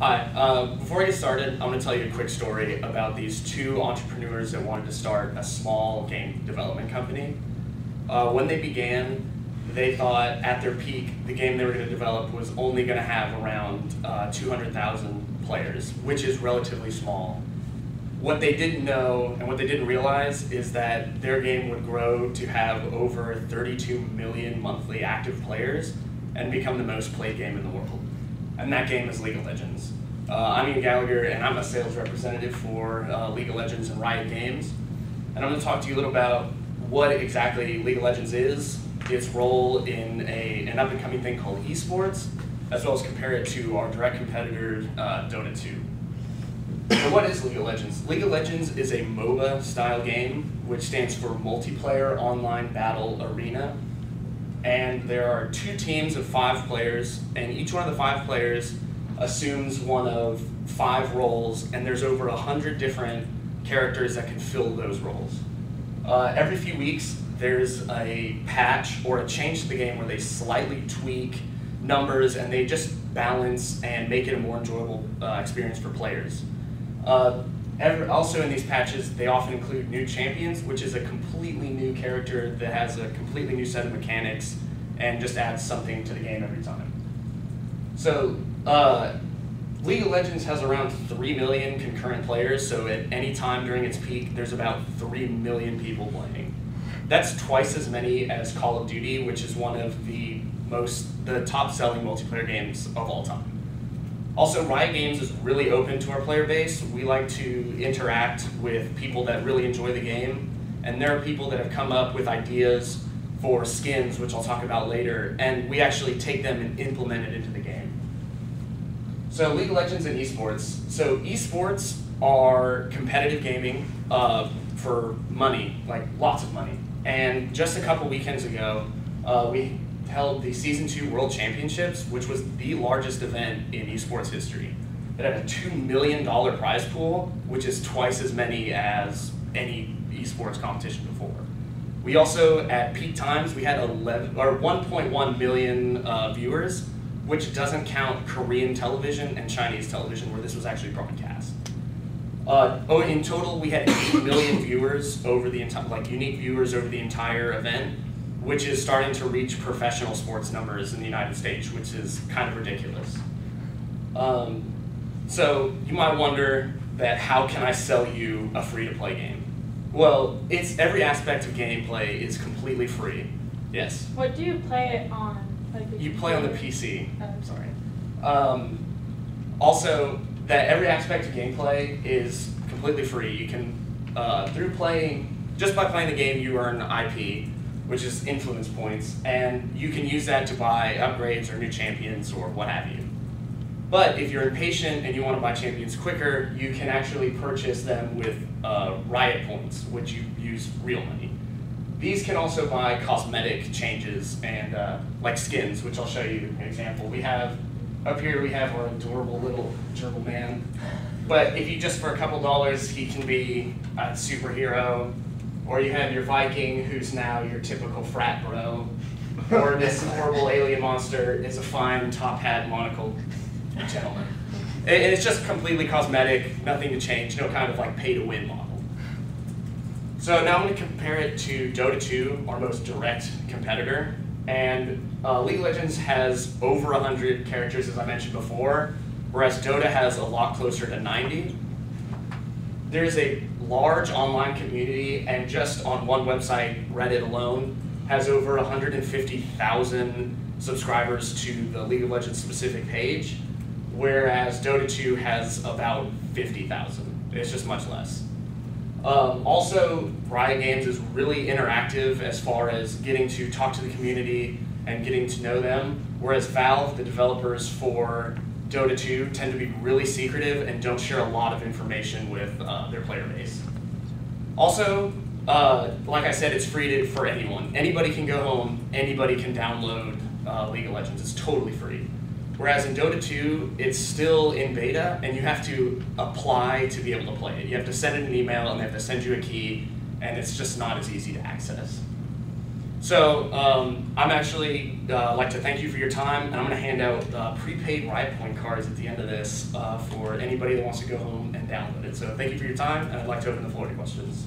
Hi, before I get started, I'm going to tell you a quick story about these two entrepreneurs that wanted to start a small game development company. When they began, they thought at their peak, the game they were going to develop was only going to have around 200,000 players, which is relatively small. What they didn't know and what they didn't realize is that their game would grow to have over 32 million monthly active players and become the most played game in the world. And that game is League of Legends. I'm Ian Gallagher, and I'm a sales representative for League of Legends and Riot Games. And I'm going to talk to you a little about what exactly League of Legends is, its role in an up-and-coming thing called esports, as well as compare it to our direct competitor, Dota 2. So what is League of Legends? League of Legends is a MOBA-style game, which stands for Multiplayer Online Battle Arena. And there are two teams of 5 players, and each one of the 5 players assumes one of 5 roles, and there's over 100 different characters that can fill those roles. Every few weeks, there's a patch or a change to the game where they slightly tweak numbers and they just balance and make it a more enjoyable experience for players. Also in these patches, they often include new champions, which is a completely new character that has a completely new set of mechanics and just adds something to the game every time. So League of Legends has around 3 million concurrent players, so at any time during its peak, there's about 3 million people playing. That's twice as many as Call of Duty, which is one of the top-selling multiplayer games of all time. Also, Riot Games is really open to our player base. We like to interact with people that really enjoy the game, and there are people that have come up with ideas for skins, which I'll talk about later, and we actually take them and implement it into the game. So League of Legends and esports. So esports are competitive gaming for money, like lots of money. And just a couple weekends ago, we held the Season 2 World Championships, which was the largest event in esports history. It had a $2 million prize pool, which is twice as many as any esports competition before. We also, at peak times, we had 1.1 million viewers, which doesn't count Korean television and Chinese television, where this was actually broadcast. In total, we had 8 million viewers over the unique viewers over the entire event, which is starting to reach professional sports numbers in the United States, which is kind of ridiculous. So you might wonder that how can I sell you a free-to-play game? Well, every aspect of gameplay is completely free. Yes? What do you play it on? You play on the PC. Sorry. Also, that every aspect of gameplay is completely free. You can, just by playing the game, you earn IP, which is influence points, and you can use that to buy upgrades or new champions or what have you. But if you're impatient and you want to buy champions quicker, you can actually purchase them with Riot points, which you use real money. These can also buy cosmetic changes and like skins, which I'll show you an example. Up here we have our adorable little gerbil man. But if you just for a couple dollars, he can be a superhero. Or you have your Viking, who's now your typical frat bro. Or this horrible alien monster is a fine top hat monocle gentleman. And it's just completely cosmetic, nothing to change, no kind of like pay to win model. So now I'm going to compare it to Dota 2, our most direct competitor. And League of Legends has over 100 characters, as I mentioned before, whereas Dota has a lot closer to 90. There's a large online community, and just on one website, Reddit alone, has over 150,000 subscribers to the League of Legends specific page, whereas Dota 2 has about 50,000. It's just much less. Also, Riot Games is really interactive as far as getting to talk to the community and getting to know them, whereas Valve, the developers for Dota 2, tend to be really secretive and don't share a lot of information with their player base. Also, like I said, it's free for anyone. Anybody can go home, anybody can download League of Legends. It's totally free. Whereas in Dota 2, it's still in beta, and you have to apply to be able to play it. You have to send in an email, and they have to send you a key, and it's just not as easy to access. So I'm actually like to thank you for your time, and I'm going to hand out prepaid Riot Point cards at the end of this for anybody that wants to go home and download it. So thank you for your time, and I'd like to open the floor to questions.